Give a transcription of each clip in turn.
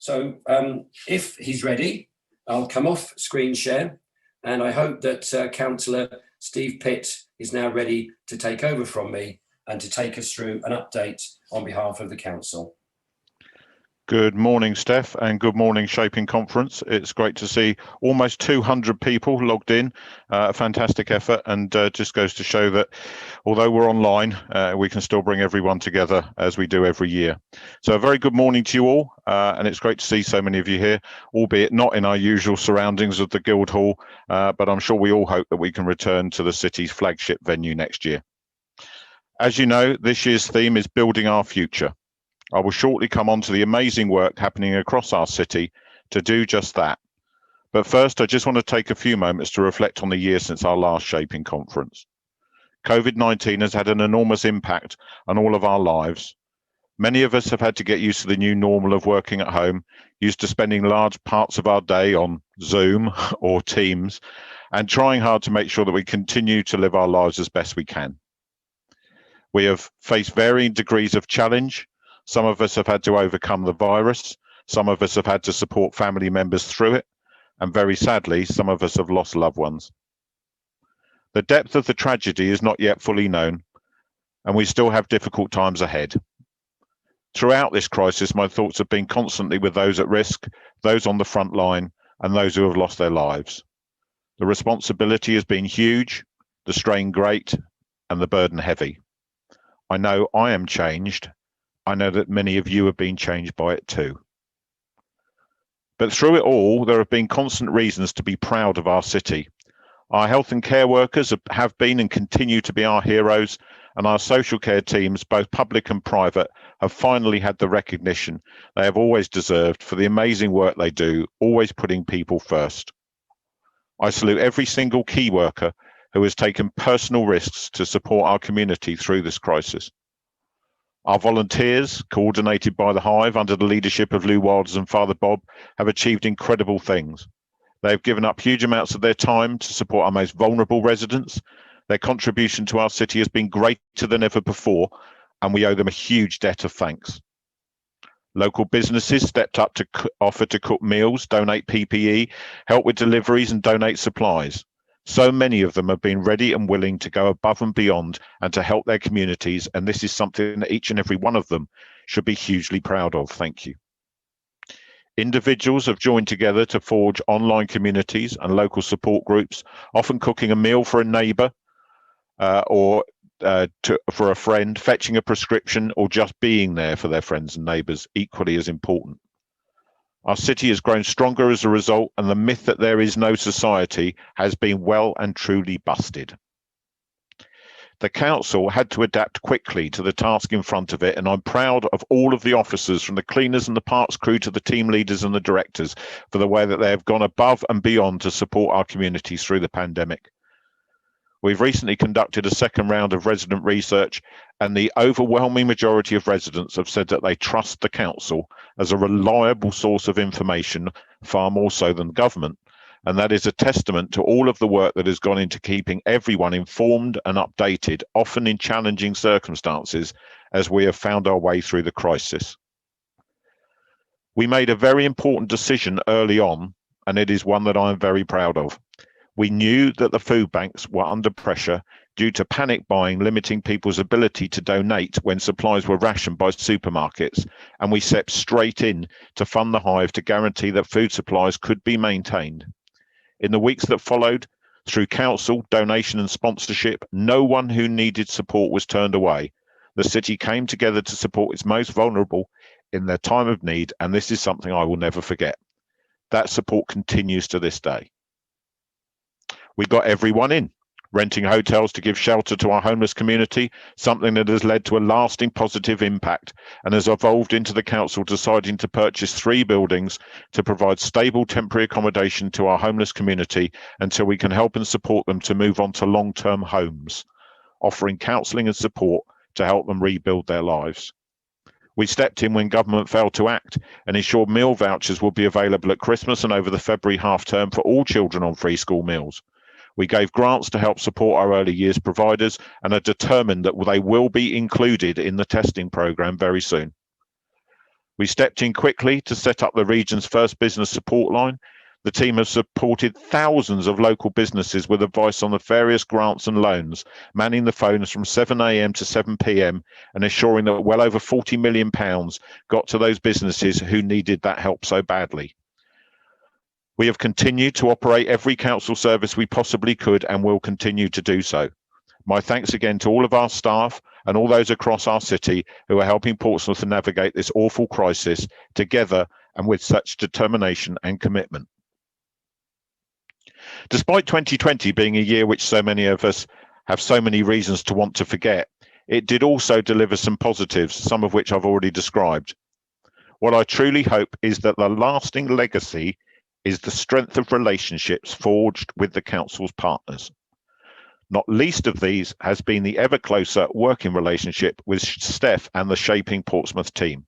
So if he's ready, I'll come off screen share, and I hope that Councillor Steve Pitt is now ready to take over from me and to take us through an update on behalf of the Council. Good morning, Steph, and good morning, Shaping Conference. It's great to see almost 200 people logged in. A fantastic effort, and just goes to show that although we're online, we can still bring everyone together as we do every year. So a very good morning to you all, and it's great to see so many of you here, albeit not in our usual surroundings of the Guildhall, but I'm sure we all hope that we can return to the city's flagship venue next year. As you know, this year's theme is Building Our Future. I will shortly come on to the amazing work happening across our city to do just that. But first, I just want to take a few moments to reflect on the year since our last Shaping Conference. COVID-19 has had an enormous impact on all of our lives. Many of us have had to get used to the new normal of working at home, used to spending large parts of our day on Zoom or Teams, and trying hard to make sure that we continue to live our lives as best we can. We have faced varying degrees of challenge. Some of us have had to overcome the virus. Some of us have had to support family members through it. And very sadly, some of us have lost loved ones. The depth of the tragedy is not yet fully known, and we still have difficult times ahead. Throughout this crisis, my thoughts have been constantly with those at risk, those on the front line, and those who have lost their lives. The responsibility has been huge, the strain great, and the burden heavy. I know I am changed. I know that many of you have been changed by it too. But through it all, there have been constant reasons to be proud of our city. Our health and care workers have been and continue to be our heroes, and our social care teams, both public and private, have finally had the recognition they have always deserved for the amazing work they do, always putting people first. I salute every single key worker who has taken personal risks to support our community through this crisis. Our volunteers, coordinated by the Hive under the leadership of Lou Wilders and Father Bob, have achieved incredible things. They have given up huge amounts of their time to support our most vulnerable residents. Their contribution to our city has been greater than ever before, and we owe them a huge debt of thanks. Local businesses stepped up to offer to cook meals, donate PPE, help with deliveries, and donate supplies. So many of them have been ready and willing to go above and beyond and to help their communities, and this is something that each and every one of them should be hugely proud of. Thank you. Individuals have joined together to forge online communities and local support groups, often cooking a meal for a neighbour or for a friend, fetching a prescription, or just being there for their friends and neighbours, equally as important. Our city has grown stronger as a result, and the myth that there is no society has been well and truly busted. The council had to adapt quickly to the task in front of it, and I'm proud of all of the officers, from the cleaners and the parks crew to the team leaders and the directors, for the way that they have gone above and beyond to support our communities through the pandemic. We've recently conducted a second round of resident research, and the overwhelming majority of residents have said that they trust the council as a reliable source of information, far more so than government. And that is a testament to all of the work that has gone into keeping everyone informed and updated, often in challenging circumstances, as we have found our way through the crisis. We made a very important decision early on, and it is one that I am very proud of. We knew that the food banks were under pressure due to panic buying, limiting people's ability to donate when supplies were rationed by supermarkets, and we stepped straight in to fund the Hive to guarantee that food supplies could be maintained. In the weeks that followed, through council, donation and sponsorship, no one who needed support was turned away. The city came together to support its most vulnerable in their time of need, and this is something I will never forget. That support continues to this day. We got everyone in, renting hotels to give shelter to our homeless community, something that has led to a lasting positive impact and has evolved into the council deciding to purchase 3 buildings to provide stable temporary accommodation to our homeless community until we can help and support them to move on to long-term homes, offering counselling and support to help them rebuild their lives. We stepped in when government failed to act and ensured meal vouchers will be available at Christmas and over the February half term for all children on free school meals. We gave grants to help support our early years providers and are determined that they will be included in the testing programme very soon. We stepped in quickly to set up the region's first business support line. The team has supported thousands of local businesses with advice on the various grants and loans, manning the phones from 7 a.m. to 7 p.m. and ensuring that well over £40 million got to those businesses who needed that help so badly. We have continued to operate every council service we possibly could and will continue to do so. My thanks again to all of our staff and all those across our city who are helping Portsmouth navigate this awful crisis together and with such determination and commitment. Despite 2020 being a year which so many of us have so many reasons to want to forget, it did also deliver some positives, some of which I've already described. What I truly hope is that the lasting legacy is the strength of relationships forged with the council's partners. Not least of these has been the ever closer working relationship with Steph and the Shaping Portsmouth team.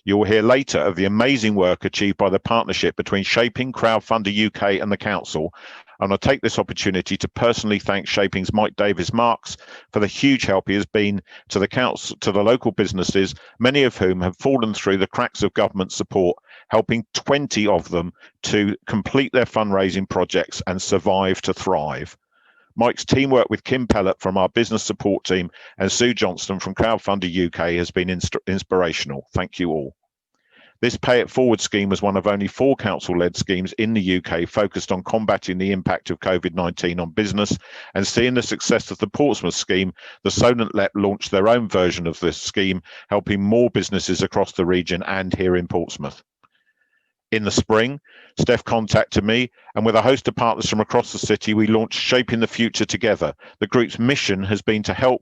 You will hear later of the amazing work achieved by the partnership between Shaping, Crowdfunder UK and the Council, and I'll take this opportunity to personally thank Shaping's Mike Davis-Marks for the huge help he has been to the Council, to the local businesses, many of whom have fallen through the cracks of government support, helping 20 of them to complete their fundraising projects and survive to thrive. Mike's teamwork with Kim Pellett from our business support team and Sue Johnston from Crowdfunder UK has been inspirational. Thank you all. This Pay It Forward scheme was one of only 4 council-led schemes in the UK focused on combating the impact of COVID-19 on business, and seeing the success of the Portsmouth scheme, the Solent Lep launched their own version of this scheme, helping more businesses across the region and here in Portsmouth. In the spring, Steph contacted me, and with a host of partners from across the city, we launched Shaping the Future Together. The group's mission has been to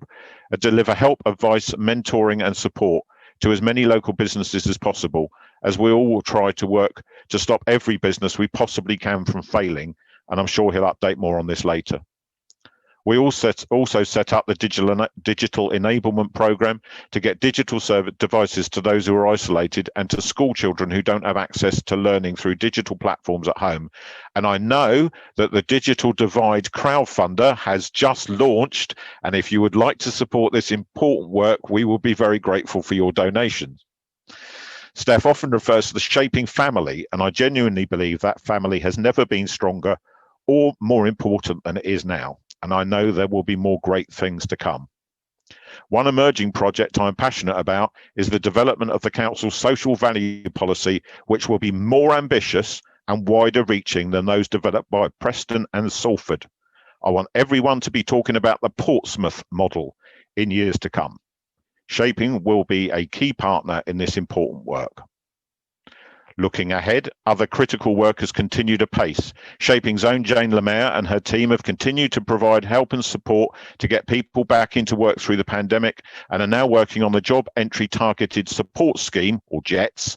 deliver help, advice, mentoring and support to as many local businesses as possible, as we all will try to work to stop every business we possibly can from failing, and I'm sure he'll update more on this later. We also set up the digital enablement program to get digital devices to those who are isolated and to school children who don't have access to learning through digital platforms at home. And I know that the Digital Divide crowdfunder has just launched, and if you would like to support this important work, we will be very grateful for your donations. Steph often refers to the Shaping family, and I genuinely believe that family has never been stronger or more important than it is now. And I know there will be more great things to come. One emerging project I'm passionate about is the development of the Council's social value policy, which will be more ambitious and wider reaching than those developed by Preston and Salford. I want everyone to be talking about the Portsmouth model in years to come. Shaping will be a key partner in this important work. Looking ahead, other critical workers continue to pace. Shaping's own Jane Lemaire and her team have continued to provide help and support to get people back into work through the pandemic, and are now working on the Job Entry Targeted Support Scheme, or JETS,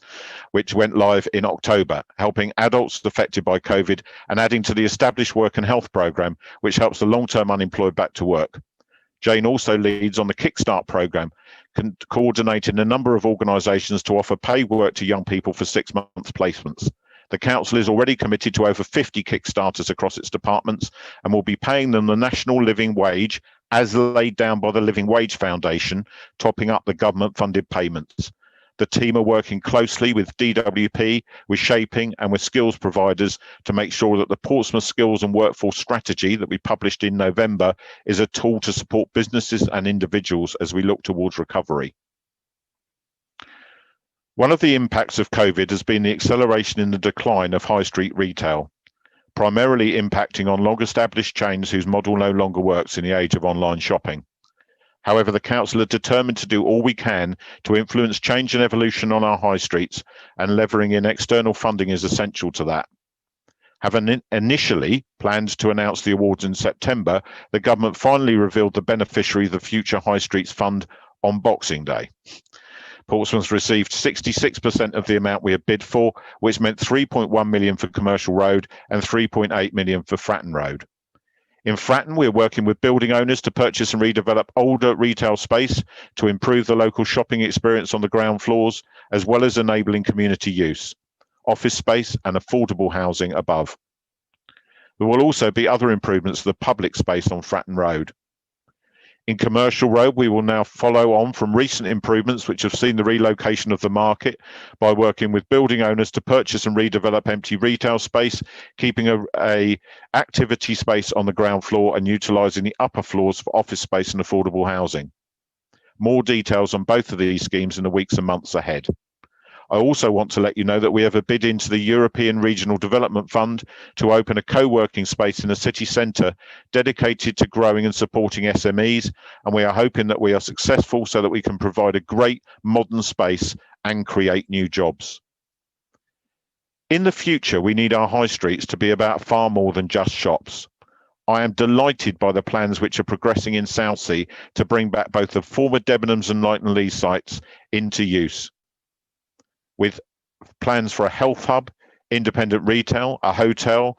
which went live in October, helping adults affected by COVID and adding to the established work and health programme, which helps the long-term unemployed back to work. Jane also leads on the Kickstart programme, coordinating a number of organisations to offer paid work to young people for 6-month placements. The Council is already committed to over 50 Kickstarters across its departments and will be paying them the national living wage as laid down by the Living Wage Foundation, topping up the government-funded payments. The team are working closely with DWP, with Shaping and with skills providers to make sure that the Portsmouth Skills and Workforce Strategy that we published in November is a tool to support businesses and individuals as we look towards recovery. One of the impacts of COVID has been the acceleration in the decline of high street retail, primarily impacting on long-established chains whose model no longer works in the age of online shopping. However, the Council are determined to do all we can to influence change and evolution on our high streets, and levering in external funding is essential to that. Having initially planned to announce the awards in September, the government finally revealed the beneficiary of the Future High Streets Fund on Boxing Day. Portsmouth received 66% of the amount we had bid for, which meant 3.1 million for Commercial Road and 3.8 million for Fratton Road. In Fratton, we're working with building owners to purchase and redevelop older retail space to improve the local shopping experience on the ground floors, as well as enabling community use, office space and affordable housing above. There will also be other improvements to the public space on Fratton Road. In Commercial Road, we will now follow on from recent improvements which have seen the relocation of the market by working with building owners to purchase and redevelop empty retail space, keeping a activity space on the ground floor and utilising the upper floors for office space and affordable housing. More details on both of these schemes in the weeks and months ahead. I also want to let you know that we have a bid into the European Regional Development Fund to open a co-working space in the city centre dedicated to growing and supporting SMEs, and we are hoping that we are successful so that we can provide a great modern space and create new jobs. In the future, we need our high streets to be about far more than just shops. I am delighted by the plans which are progressing in Southsea to bring back both the former Debenhams and Knighton Lee sites into use, with plans for a health hub, independent retail, a hotel,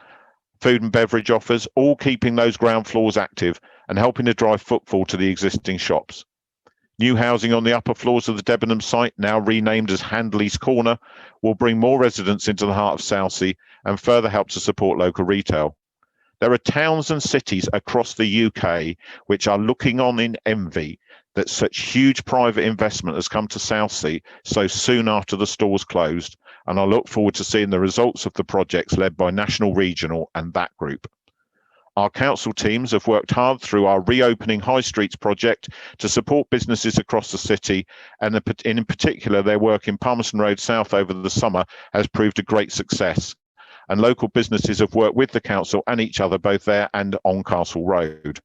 food and beverage offers, all keeping those ground floors active and helping to drive footfall to the existing shops. New housing on the upper floors of the Debenhams site, now renamed as Handley's Corner, will bring more residents into the heart of Southsea and further help to support local retail. There are towns and cities across the UK which are looking on in envy that such huge private investment has come to Southsea so soon after the stores closed, and I look forward to seeing the results of the projects led by National Regional and that group. Our council teams have worked hard through our Reopening High Streets project to support businesses across the city, and in particular their work in Palmerston Road South over the summer has proved a great success, and local businesses have worked with the council and each other both there and on Castle Road.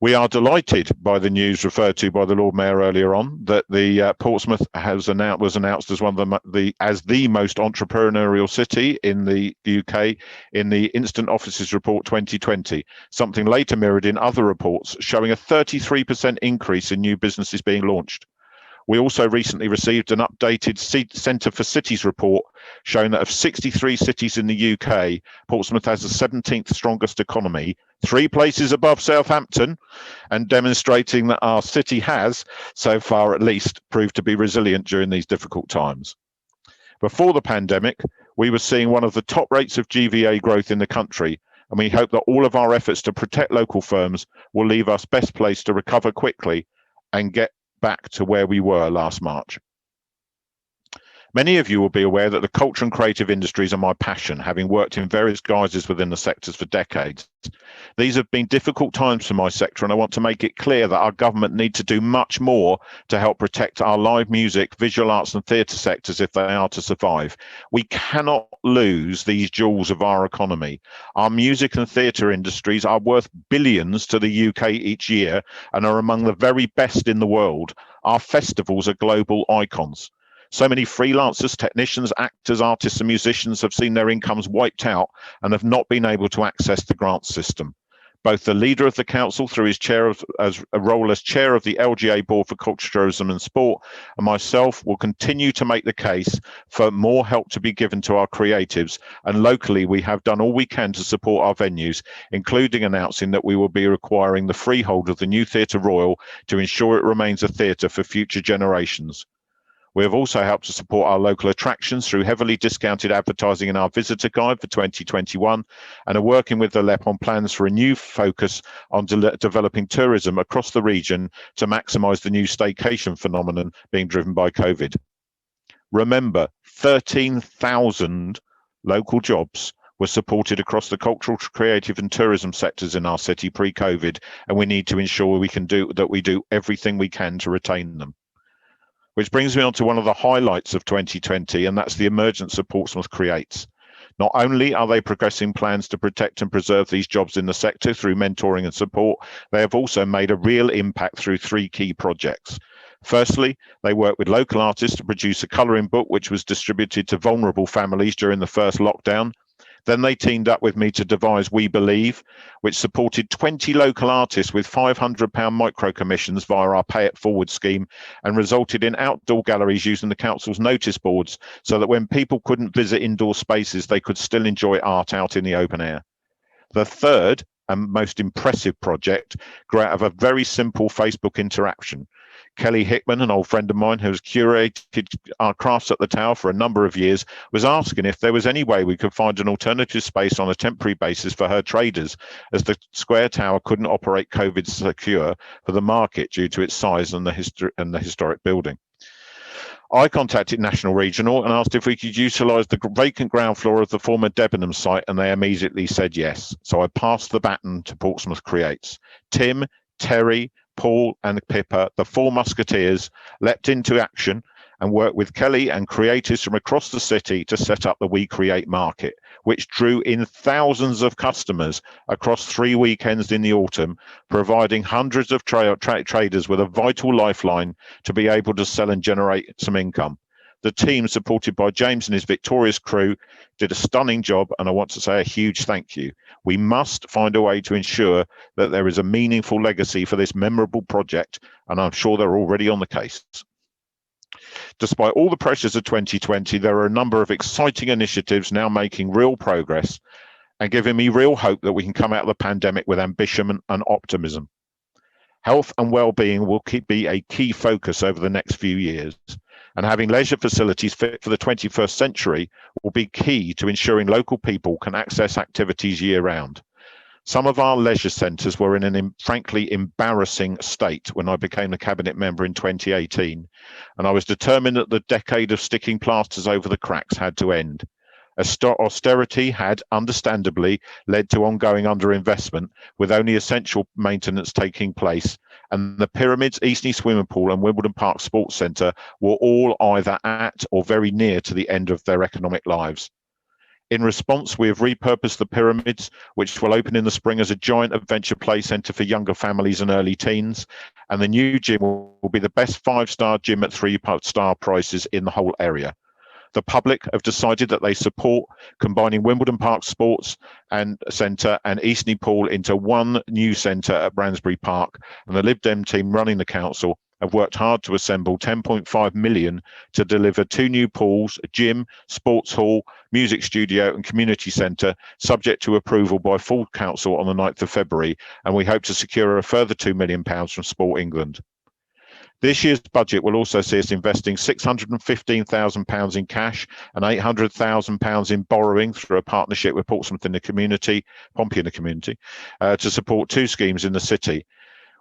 We are delighted by the news referred to by the Lord Mayor earlier on that the Portsmouth was announced as one of the most entrepreneurial city in the UK in the Instant Offices Report 2020, something later mirrored in other reports showing a 33% increase in new businesses being launched. We also recently received an updated Centre for Cities report showing that of 63 cities in the UK, Portsmouth has the 17th strongest economy, 3 places above Southampton, and demonstrating that our city has, so far at least, proved to be resilient during these difficult times. Before the pandemic, we were seeing one of the top rates of GVA growth in the country, and we hope that all of our efforts to protect local firms will leave us best placed to recover quickly and get back to where we were last March. Many of you will be aware that the culture and creative industries are my passion, having worked in various guises within the sectors for decades. These have been difficult times for my sector, and I want to make it clear that our government need to do much more to help protect our live music, visual arts and theatre sectors if they are to survive. We cannot lose these jewels of our economy. Our music and theatre industries are worth billions to the UK each year and are among the very best in the world. Our festivals are global icons. So many freelancers, technicians, actors, artists and musicians have seen their incomes wiped out and have not been able to access the grant system. Both the leader of the council through his role as chair of the LGA Board for Culture, Tourism and Sport and myself will continue to make the case for more help to be given to our creatives, and locally we have done all we can to support our venues, including announcing that we will be requiring the freehold of the new Theatre Royal to ensure it remains a theatre for future generations. We have also helped to support our local attractions through heavily discounted advertising in our visitor guide for 2021 and are working with the LEP on plans for a new focus on developing tourism across the region to maximise the new staycation phenomenon being driven by COVID. Remember, 13,000 local jobs were supported across the cultural, creative and tourism sectors in our city pre-COVID, and we need to ensure we do everything we can to retain them. Which brings me on to one of the highlights of 2020, and that's the emergence of Portsmouth Creates. Not only are they progressing plans to protect and preserve these jobs in the sector through mentoring and support, they have also made a real impact through 3 key projects. Firstly, they worked with local artists to produce a colouring book which was distributed to vulnerable families during the first lockdown. Then they teamed up with me to devise We Believe, which supported 20 local artists with £500 micro commissions via our Pay It Forward scheme and resulted in outdoor galleries using the council's notice boards so that when people couldn't visit indoor spaces, they could still enjoy art out in the open air. The third and most impressive project grew out of a very simple Facebook interaction. Kelly Hickman, an old friend of mine who has curated our crafts at the Tower for a number of years, was asking if there was any way we could find an alternative space on a temporary basis for her traders, as the Square Tower couldn't operate COVID secure for the market due to its size and the historic building. I contacted National Regional and asked if we could utilise the vacant ground floor of the former Debenham site, and they immediately said yes. So I passed the baton to Portsmouth Creates. Tim, Terry, Paul and Pippa, the four musketeers, leapt into action and worked with Kelly and creators from across the city to set up the We Create market, which drew in thousands of customers across 3 weekends in the autumn, providing hundreds of traders with a vital lifeline to be able to sell and generate some income. The team, supported by James and his victorious crew, did a stunning job, and I want to say a huge thank you. We must find a way to ensure that there is a meaningful legacy for this memorable project, and I'm sure they're already on the case. Despite all the pressures of 2020, there are a number of exciting initiatives now making real progress and giving me real hope that we can come out of the pandemic with ambition and optimism. Health and well-being will be a key focus over the next few years, and having leisure facilities fit for the 21st century will be key to ensuring local people can access activities year-round. Some of our leisure centres were in an frankly embarrassing state when I became a cabinet member in 2018, and I was determined that the decade of sticking plasters over the cracks had to end. Austerity had understandably led to ongoing underinvestment, with only essential maintenance taking place, and the Pyramids, Eastney Swimming Pool and Wimbledon Park Sports Centre were all either at or very near to the end of their economic lives. In response, we have repurposed the Pyramids, which will open in the spring as a giant adventure play centre for younger families and early teens, and the new gym will be the best 5-star gym at 3-star prices in the whole area. The public have decided that they support combining Wimbledon Park Sports and Centre and Eastney Pool into one new centre at Bransbury Park, and the Lib Dem team running the council have worked hard to assemble 10.5 million to deliver 2 new pools, a gym, sports hall, music studio and community centre, subject to approval by full council on the 9th of February, and we hope to secure a further £2 million from Sport England. This year's budget will also see us investing £615,000 in cash and £800,000 in borrowing through a partnership with Portsmouth in the community, Pompey in the community, to support 2 schemes in the city,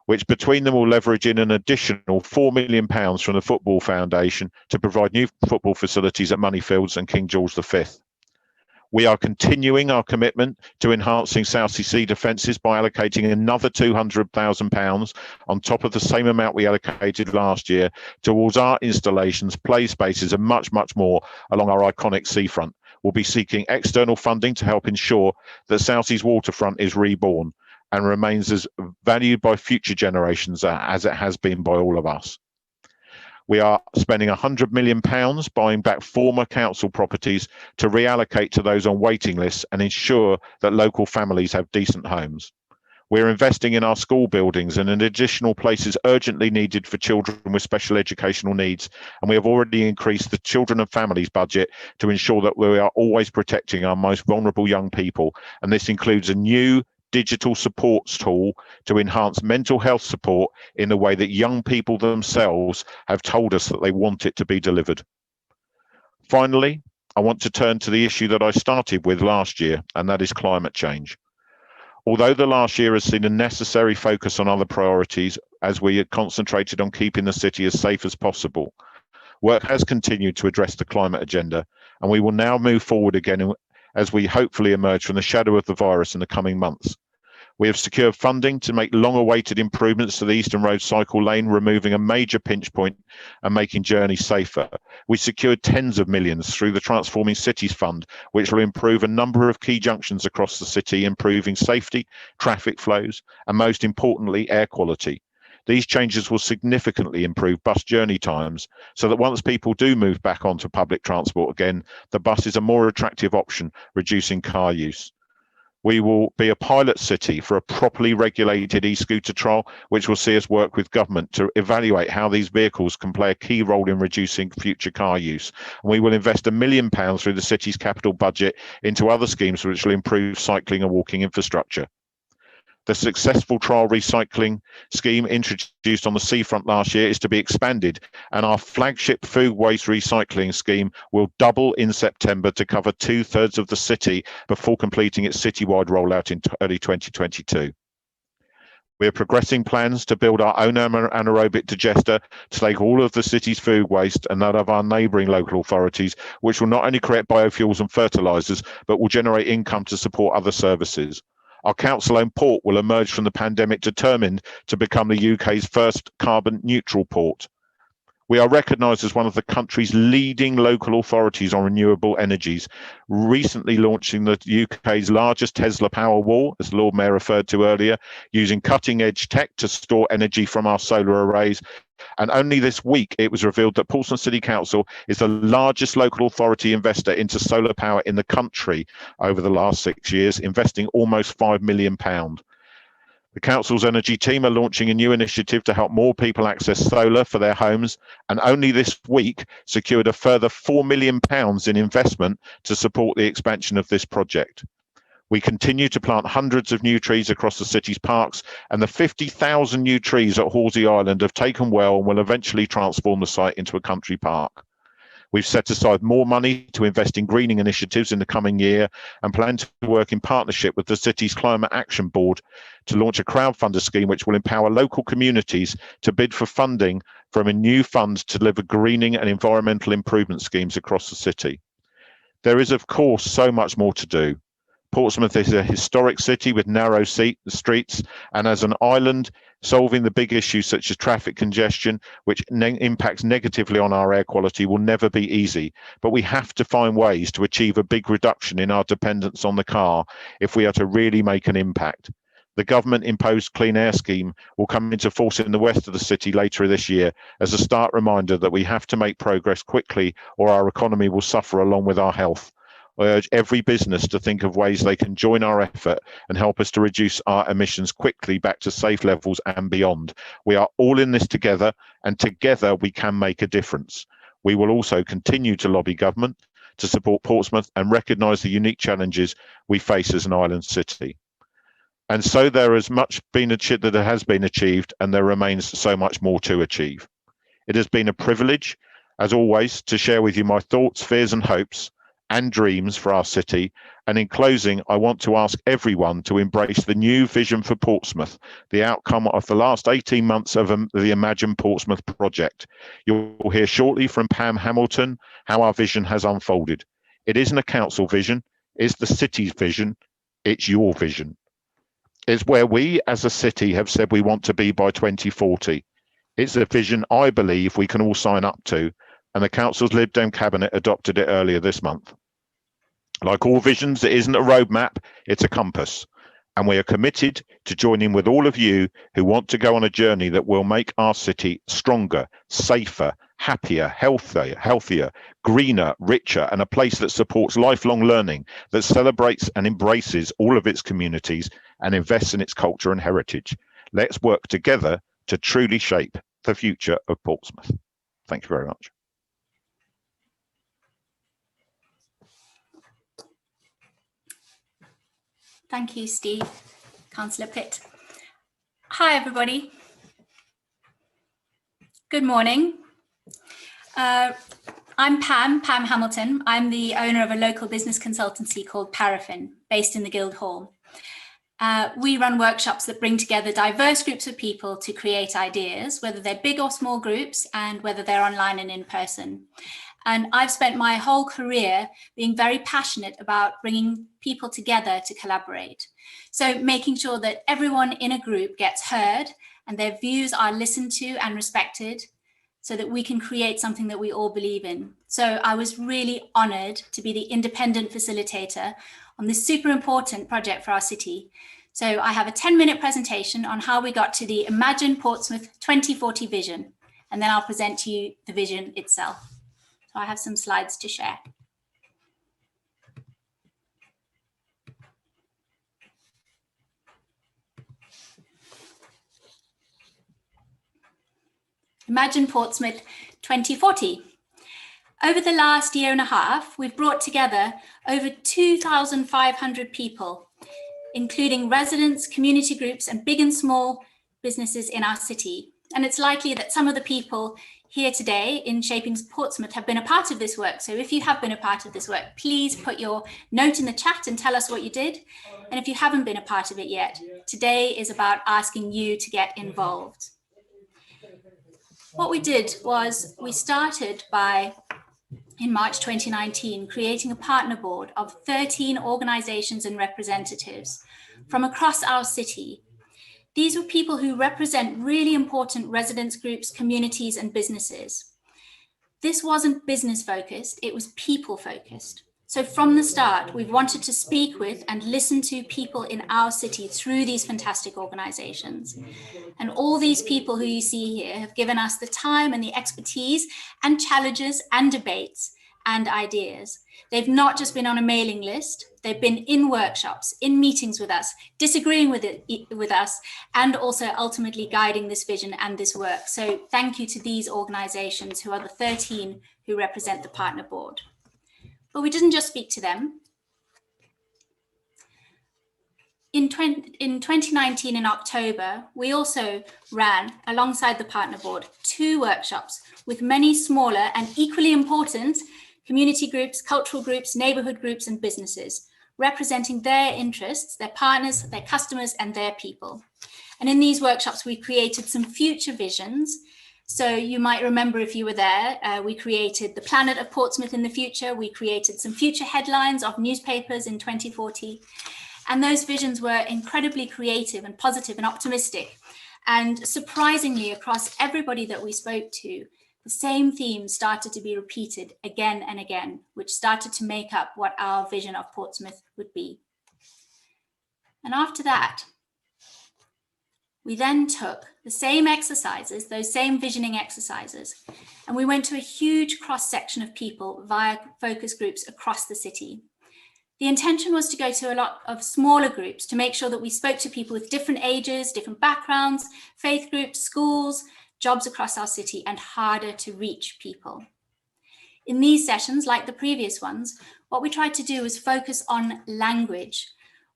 which between them will leverage in an additional £4 million from the Football Foundation to provide new football facilities at Moneyfields and King George V. We are continuing our commitment to enhancing Southsea Sea defences by allocating another £200,000 on top of the same amount we allocated last year towards our installations, play spaces and much, much more along our iconic seafront. We'll be seeking external funding to help ensure that Southsea's waterfront is reborn and remains as valued by future generations as it has been by all of us. We are spending £100 million buying back former council properties to reallocate to those on waiting lists and ensure that local families have decent homes. We're investing in our school buildings and in additional places urgently needed for children with special educational needs, and we have already increased the children and families budget to ensure that we are always protecting our most vulnerable young people, and this includes a new digital support tool to enhance mental health support in the way that young people themselves have told us that they want it to be delivered. Finally, I want to turn to the issue that I started with last year, and that is climate change. Although the last year has seen a necessary focus on other priorities as we had concentrated on keeping the city as safe as possible, work has continued to address the climate agenda, and we will now move forward again as we hopefully emerge from the shadow of the virus in the coming months. We have secured funding to make long-awaited improvements to the Eastern Road cycle lane, removing a major pinch point and making journeys safer. We secured tens of millions through the Transforming Cities Fund, which will improve a number of key junctions across the city, improving safety, traffic flows, and most importantly, air quality. These changes will significantly improve bus journey times so that once people do move back onto public transport again, the bus is a more attractive option, reducing car use. We will be a pilot city for a properly regulated e-scooter trial, which will see us work with government to evaluate how these vehicles can play a key role in reducing future car use. And we will invest £1 million through the city's capital budget into other schemes which will improve cycling and walking infrastructure. The successful trial recycling scheme introduced on the seafront last year is to be expanded, and our flagship food waste recycling scheme will double in September to cover 2/3 of the city before completing its citywide rollout in early 2022. We are progressing plans to build our own anaerobic digester to take all of the city's food waste and that of our neighbouring local authorities, which will not only create biofuels and fertilisers, but will generate income to support other services. Our council-owned port will emerge from the pandemic determined to become the UK's first carbon neutral port. We are recognised as one of the country's leading local authorities on renewable energies, recently launching the UK's largest Tesla Powerwall, as the Lord Mayor referred to earlier, using cutting-edge tech to store energy from our solar arrays. And only this week, it was revealed that Portsmouth City Council is the largest local authority investor into solar power in the country over the last 6 years, investing almost £5 million. The council's energy team are launching a new initiative to help more people access solar for their homes, and only this week secured a further £4 million in investment to support the expansion of this project. We continue to plant hundreds of new trees across the city's parks, and the 50,000 new trees at Horsey Island have taken well and will eventually transform the site into a country park. We've set aside more money to invest in greening initiatives in the coming year and plan to work in partnership with the city's Climate Action Board to launch a crowdfunder scheme which will empower local communities to bid for funding from a new fund to deliver greening and environmental improvement schemes across the city. There is, of course, so much more to do. Portsmouth is a historic city with narrow streets, and as an island, solving the big issues such as traffic congestion, which impacts negatively on our air quality, will never be easy. But we have to find ways to achieve a big reduction in our dependence on the car if we are to really make an impact. The government-imposed Clean Air scheme will come into force in the west of the city later this year as a stark reminder that we have to make progress quickly or our economy will suffer along with our health. I urge every business to think of ways they can join our effort and help us to reduce our emissions quickly back to safe levels and beyond. We are all in this together, and together we can make a difference. We will also continue to lobby government to support Portsmouth and recognise the unique challenges we face as an island city. And so there has been achieved, and there remains so much more to achieve. It has been a privilege, as always, to share with you my thoughts, fears and hopes and dreams for our city. And in closing, I want to ask everyone to embrace the new vision for Portsmouth, the outcome of the last 18 months of the Imagine Portsmouth project. You'll hear shortly from Pam Hamilton how our vision has unfolded. It isn't a council vision, it's the city's vision, it's your vision. It's where we as a city have said we want to be by 2040. It's a vision I believe we can all sign up to, and the council's Lib Dem cabinet adopted it earlier this month. Like all visions, it isn't a roadmap, it's a compass. And we are committed to joining with all of you who want to go on a journey that will make our city stronger, safer, happier, healthier, greener, richer, and a place that supports lifelong learning, that celebrates and embraces all of its communities and invests in its culture and heritage. Let's work together to truly shape the future of Portsmouth. Thank you very much. Thank you, Steve. Cllr Pitt. Hi, everybody. Good morning. I'm Pam Hamilton. I'm the owner of a local business consultancy called Paraffin, based in the Guildhall. We run workshops that bring together diverse groups of people to create ideas, whether they're big or small groups, and whether they're online and in person. And I've spent my whole career being very passionate about bringing people together to collaborate. So making sure that everyone in a group gets heard and their views are listened to and respected so that we can create something that we all believe in. So I was really honored to be the independent facilitator on this super important project for our city. So I have a 10-minute presentation on how we got to the Imagine Portsmouth 2040 vision, and then I'll present to you the vision itself. So I have some slides to share. Imagine Portsmouth 2040. Over the last year and a half, we've brought together over 2,500 people including residents, community groups, and big and small businesses in our city. And it's likely that some of the people here today in Shaping Portsmouth have been a part of this work. So if you have been a part of this work, please put your note in the chat and tell us what you did. And if you haven't been a part of it yet, today is about asking you to get involved. What we did was we started by, in March 2019, creating a partner board of 13 organizations and representatives from across our city. These were people who represent really important residents groups, communities, and businesses. This wasn't business focused, it was people focused. So from the start, we've wanted to speak with and listen to people in our city through these fantastic organizations. And all these people who you see here have given us the time and the expertise and challenges and debates and ideas. They've not just been on a mailing list, they've been in workshops, in meetings with us, disagreeing with us, and also ultimately guiding this vision and this work. So thank you to these organizations who are the 13 who represent the partner board. But we didn't just speak to them. In 2019, in October, we also ran, alongside the partner board, 2 workshops with many smaller and equally important community groups, cultural groups, neighborhood groups, and businesses, representing their interests, their partners, their customers, and their people. And in these workshops, we created some future visions. So you might remember, if you were there, we created the planet of Portsmouth in the future. We created some future headlines of newspapers in 2040. And those visions were incredibly creative and positive and optimistic. And surprisingly, across everybody that we spoke to, the same themes started to be repeated again and again, which started to make up what our vision of Portsmouth would be. And after that, we then took the same exercises, those same visioning exercises, and we went to a huge cross-section of people via focus groups across the city. The intention was to go to a lot of smaller groups to make sure that we spoke to people with different ages, different backgrounds, faith groups, schools, jobs across our city, and harder to reach people. In these sessions, like the previous ones, what we tried to do was focus on language.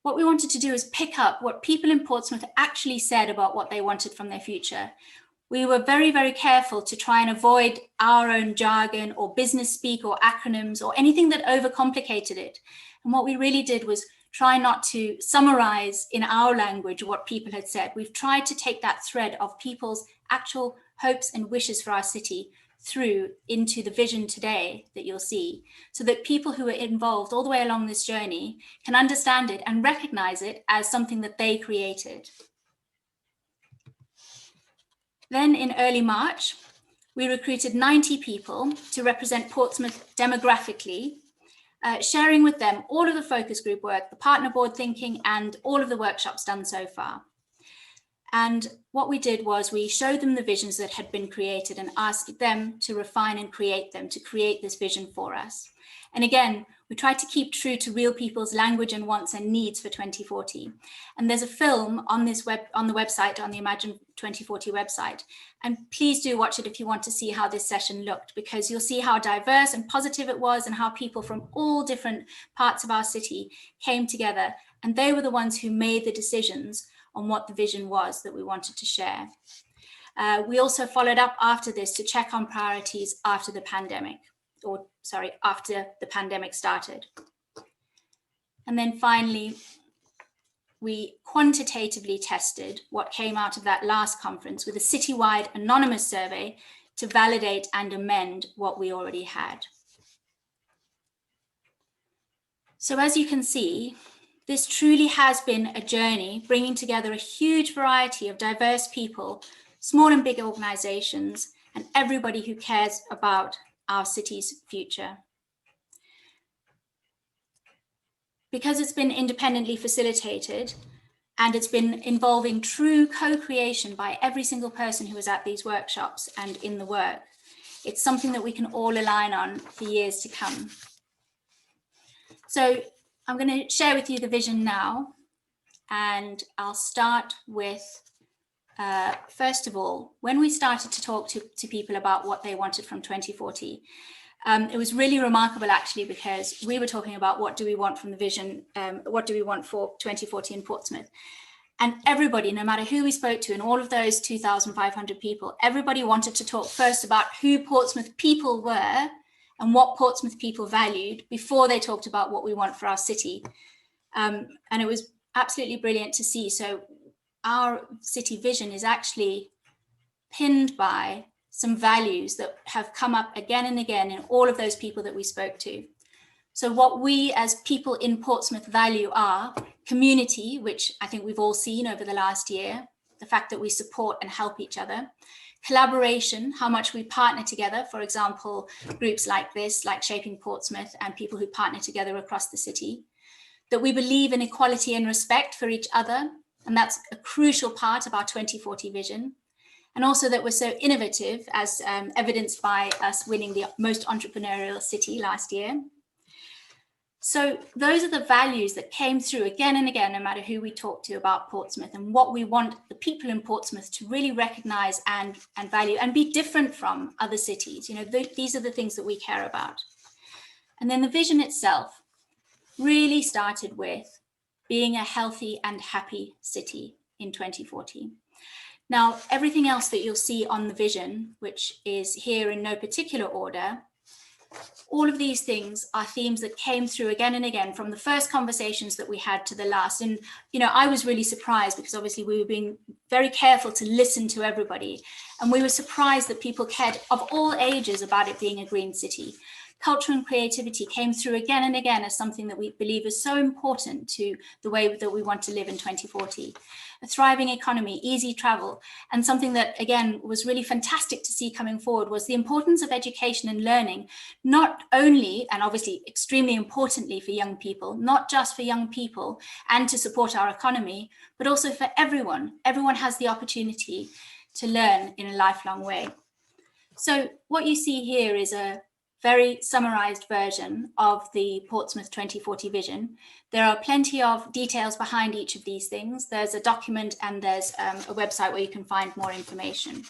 What we wanted to do is pick up what people in Portsmouth actually said about what they wanted from their future. We were very, very careful to try and avoid our own jargon or business speak or acronyms or anything that overcomplicated it. And what we really did was try not to summarize in our language what people had said. We've tried to take that thread of people's actual hopes and wishes for our city through into the vision today that you'll see, so that people who are involved all the way along this journey can understand it and recognize it as something that they created. Then in early March, we recruited 90 people to represent Portsmouth demographically, sharing with them all of the focus group work, the partner board thinking, and all of the workshops done so far. And what we did was we showed them the visions that had been created and asked them to refine and create them, to create this vision for us. And again, we tried to keep true to real people's language and wants and needs for 2040. And there's a film on the website, on the Imagine 2040 website. And please do watch it if you want to see how this session looked, because you'll see how diverse and positive it was and how people from all different parts of our city came together. And they were the ones who made the decisions on what the vision was that we wanted to share. We also followed up after this to check on priorities after the pandemic, after the pandemic started. And then finally, we quantitatively tested what came out of that last conference with a citywide anonymous survey to validate and amend what we already had. So as you can see, this truly has been a journey bringing together a huge variety of diverse people, small and big organizations, and everybody who cares about our city's future. Because it's been independently facilitated and it's been involving true co-creation by every single person who was at these workshops and in the work, it's something that we can all align on for years to come. So I'm going to share with you the vision now, and I'll start with, first of all, when we started to talk to people about what they wanted from 2040, It was really remarkable, actually, because we were talking about what do we want from the vision, what do we want for 2040 in Portsmouth. And everybody, no matter who we spoke to, and all of those 2,500 people, everybody wanted to talk first about who Portsmouth people were and what Portsmouth people valued before they talked about what we want for our city. And it was absolutely brilliant to see. So our city vision is actually pinned by some values that have come up again and again in all of those people that we spoke to. So what we as people in Portsmouth value are community, which I think we've all seen over the last year, the fact that we support and help each other, collaboration, how much we partner together, for example, groups like this, like Shaping Portsmouth, and people who partner together across the city, that we believe in equality and respect for each other, and that's a crucial part of our 2040 vision. And also that we're so innovative, as evidenced by us winning the most entrepreneurial city last year. So those are the values that came through again and again, no matter who we talk to about Portsmouth, and what we want the people in Portsmouth to really recognise and value and be different from other cities. You know, these are the things that we care about. And then the vision itself really started with being a healthy and happy city in 2040. Now, everything else that you'll see on the vision, which is here in no particular order, all of these things are themes that came through again and again from the first conversations that we had to the last. And, you know, I was really surprised because obviously we were being very careful to listen to everybody. And we were surprised that people cared of all ages about it being a green city. Culture and creativity came through again and again as something that we believe is so important to the way that we want to live in 2040. A thriving economy, easy travel, and something that, again, was really fantastic to see coming forward was the importance of education and learning, not only, and obviously extremely importantly for young people, not just for young people and to support our economy, but also for everyone. Everyone has the opportunity to learn in a lifelong way. So what you see here is a very summarized version of the Portsmouth 2040 vision. There are plenty of details behind each of these things. There's a document and there's a website where you can find more information.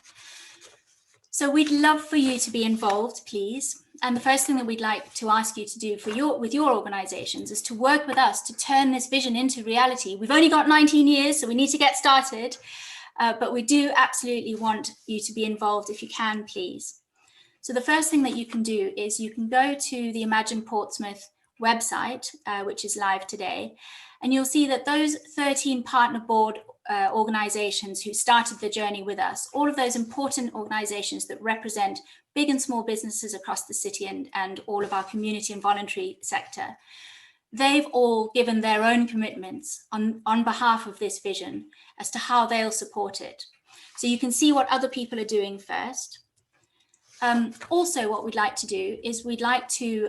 So we'd love for you to be involved, please. And the first thing that we'd like to ask you to do with your organizations is to work with us to turn this vision into reality. We've only got 19 years, so we need to get started. But we do absolutely want you to be involved if you can, please. So the first thing that you can do is you can go to the Imagine Portsmouth website, which is live today, and you'll see that those 13 partner board organizations who started the journey with us, all of those important organizations that represent big and small businesses across the city and all of our community and voluntary sector, they've all given their own commitments on behalf of this vision as to how they'll support it. So you can see what other people are doing first. Also, what we'd like to do is we'd like to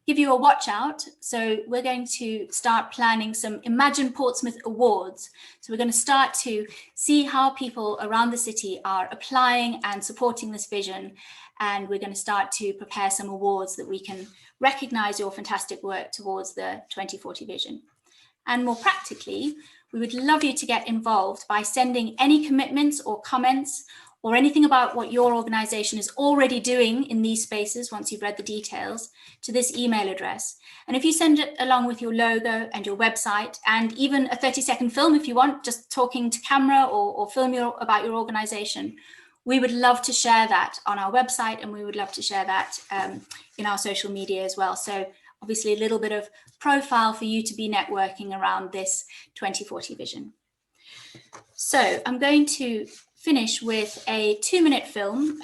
give you a watch out. So we're going to start planning some Imagine Portsmouth awards. So we're going to start to see how people around the city are applying and supporting this vision. And we're going to start to prepare some awards that we can recognise your fantastic work towards the 2040 vision. And more practically, we would love you to get involved by sending any commitments or comments or anything about what your organisation is already doing in these spaces once you've read the details to this email address. And if you send it along with your logo and your website and even a 30-second film if you want, just talking to camera or film about your organisation, we would love to share that on our website, and we would love to share that in our social media as well. So obviously a little bit of profile for you to be networking around this 2040 vision. So I'm going to finish with a 2-minute film.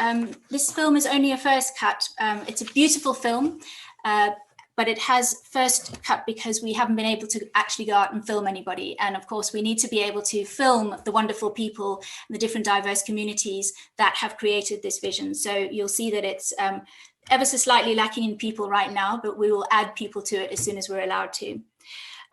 This film is only a first cut. It's a beautiful film, but it has first cut because we haven't been able to actually go out and film anybody. And of course, we need to be able to film the wonderful people and the different diverse communities that have created this vision. So you'll see that it's ever so slightly lacking in people right now, but we will add people to it as soon as we're allowed to.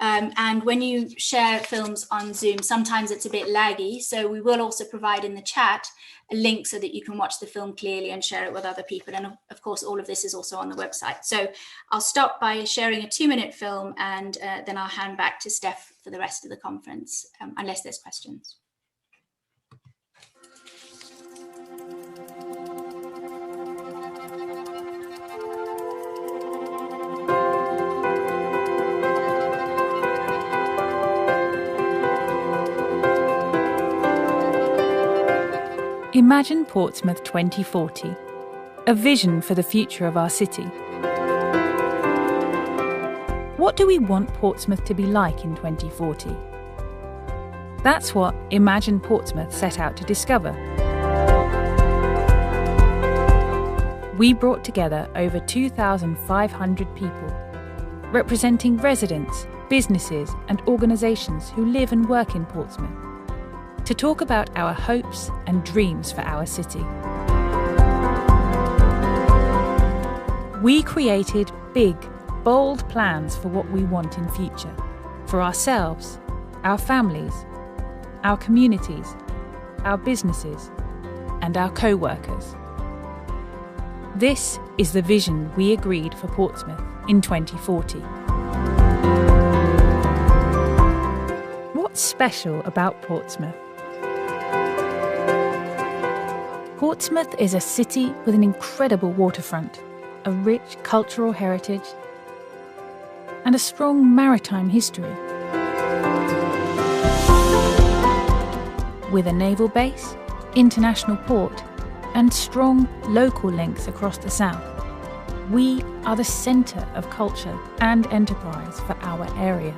And when you share films on Zoom, sometimes it's a bit laggy. So we will also provide in the chat a link so that you can watch the film clearly and share it with other people. And of course, all of this is also on the website. So I'll stop by sharing a 2-minute film, and then I'll hand back to Steph for the rest of the conference, unless there's questions. Imagine Portsmouth 2040, a vision for the future of our city. What do we want Portsmouth to be like in 2040? That's what Imagine Portsmouth set out to discover. We brought together over 2,500 people, representing residents, businesses and organisations who live and work in Portsmouth, to talk about our hopes and dreams for our city. We created big, bold plans for what we want in future, for ourselves, our families, our communities, our businesses, and our co-workers. This is the vision we agreed for Portsmouth in 2040. What's special about Portsmouth? Portsmouth is a city with an incredible waterfront, a rich cultural heritage, and a strong maritime history. With a naval base, international port, and strong local links across the south, we are the centre of culture and enterprise for our area.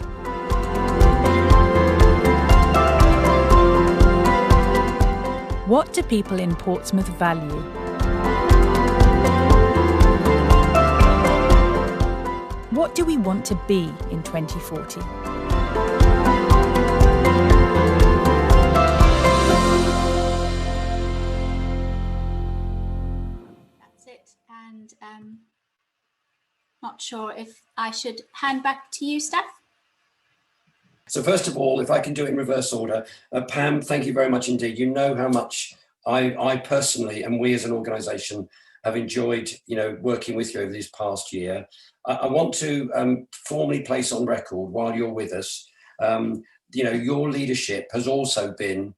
What do people in Portsmouth value? What do we want to be in 2040? That's it. And not sure if I should hand back to you, Steph. So first of all, if I can do it in reverse order, Pam, thank you very much indeed. You know how much I personally and we as an organisation have enjoyed, working with you over this past year. I want to formally place on record while you're with us, your leadership has also been,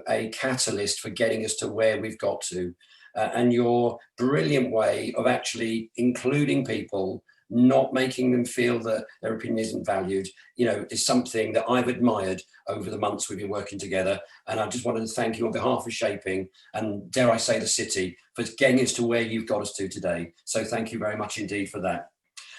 a catalyst for getting us to where we've got to, and your brilliant way of actually including people, not making them feel that their opinion isn't valued, is something that I've admired over the months we've been working together. And I just wanted to thank you on behalf of Shaping and, dare I say, the city, for getting us to where you've got us to today. So thank you very much indeed for that.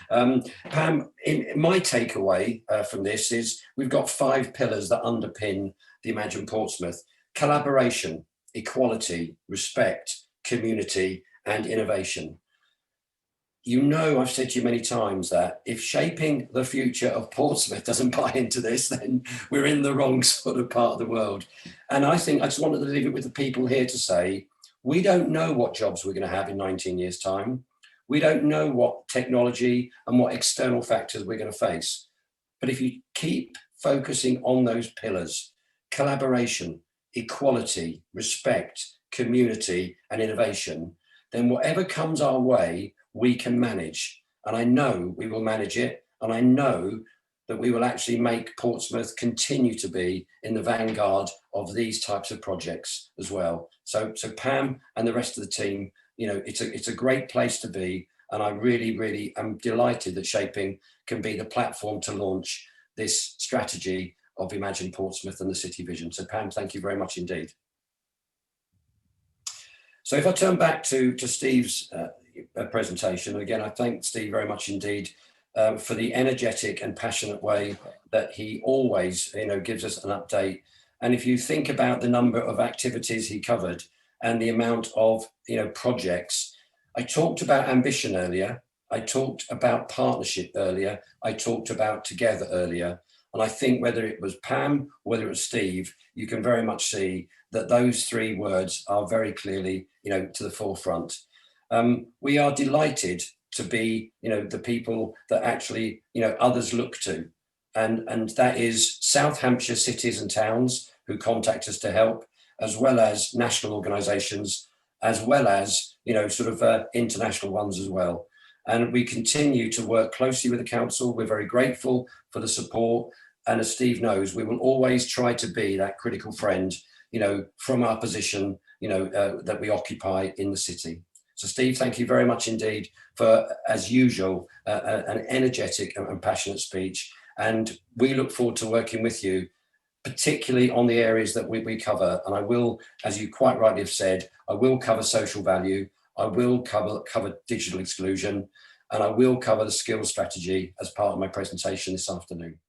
Pam, my takeaway from this is we've got 5 pillars that underpin the Imagine Portsmouth: collaboration, equality, respect, community, and innovation. I've said to you many times that if Shaping the future of Portsmouth doesn't buy into this, then we're in the wrong sort of part of the world. And I think I just wanted to leave it with the people here to say, we don't know what jobs we're going to have in 19 years' time. We don't know what technology and what external factors we're going to face. But if you keep focusing on those pillars, collaboration, equality, respect, community, and innovation, then whatever comes our way, we can manage. And I know we will manage it. And I know that we will actually make Portsmouth continue to be in the vanguard of these types of projects as well. So Pam and the rest of the team, it's a great place to be. And I really, really am delighted that Shaping can be the platform to launch this strategy of Imagine Portsmouth and the city vision. So Pam, thank you very much indeed. So if I turn back to Steve's presentation, again, I thank Steve very much indeed for the energetic and passionate way that he always, gives us an update. And if you think about the number of activities he covered and the amount of, projects, I talked about ambition earlier. I talked about partnership earlier. I talked about together earlier. And I think whether it was Pam, whether it was Steve, you can very much see that those 3 words are very clearly, to the forefront. We are delighted to be, the people that actually, others look to. And that is South Hampshire cities and towns who contact us to help, as well as national organisations, as well as, international ones as well. And we continue to work closely with the council. We're very grateful for the support. And as Steve knows, we will always try to be that critical friend, from our position, that we occupy in the city. So Steve, thank you very much indeed for, as usual, an energetic and passionate speech. And we look forward to working with you particularly on the areas that we cover. And I will, as you quite rightly have said, I will cover social value, I will cover digital exclusion, and I will cover the skills strategy as part of my presentation this afternoon.